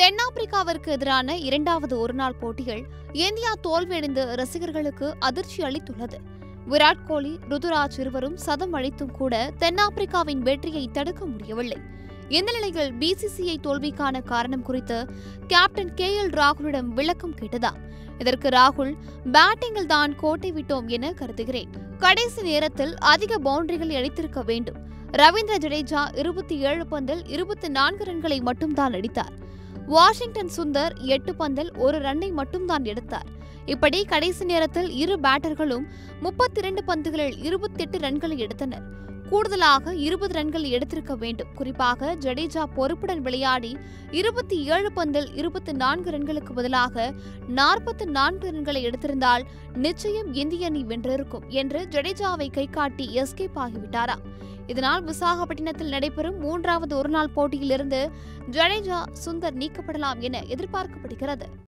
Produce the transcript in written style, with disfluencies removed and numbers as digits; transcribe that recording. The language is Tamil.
தென்னாப்பிரிக்காவிற்கு எதிரான இரண்டாவது ஒருநாள் போட்டியில் இந்தியா தோல்வியடைந்து ரசிகர்களுக்கு அதிர்ச்சி அளித்துள்ளது. விராட் கோலி, ருதுராஜ் இருவரும் சதம் அடித்தும் கூட தென்னாப்பிரிக்காவின் வெற்றியை தடுக்க முடியவில்லை. இந்த நிலையில் பிசிசிஐ தோல்விக்கான காரணம் குறித்து கேப்டன் ராகுலிடம் விளக்கம் கேட்டதாம். இதற்கு ராகுல், பேட்டிங்கில் தான் கோட்டை விட்டோம் என கருதுகிறேன். கடைசி நேரத்தில் அதிக பவுண்டரிகளை அடித்திருக்க வேண்டும். ரவீந்திர ஜடேஜா 27 பந்தில் 24 ரன்களை மட்டும்தான் அடித்தார். வாஷிங்டன் சுந்தர் 8 பந்தில் 1 ரன்னை மட்டும்தான் எடுத்தார். இப்படி கடைசி நேரத்தில் இரு பேட்டர்களும் 32 பந்துகளில் 28 ரன்களை எடுத்தனர். கூடுதலாக 20 ரன்கள் எடுத்திருக்க வேண்டும். குறிப்பாக ஜடேஜா பொறுப்புடன் விளையாடி 27 பந்தில் 24 ரன்களுக்கு பதிலாக 44 ரன்களை எடுத்திருந்தால் நிச்சயம் இந்திய அணி வென்றிருக்கும் என்று ஜடேஜாவை கைகாட்டி எஸ்கேப் ஆகிவிட்டாராம். இதனால் விசாகப்பட்டினத்தில் நடைபெறும் 3வது ஒருநாள் போட்டியிலிருந்து ஜடேஜா, சுந்தர் நீக்கப்படலாம் என எதிர்பார்க்கப்படுகிறது.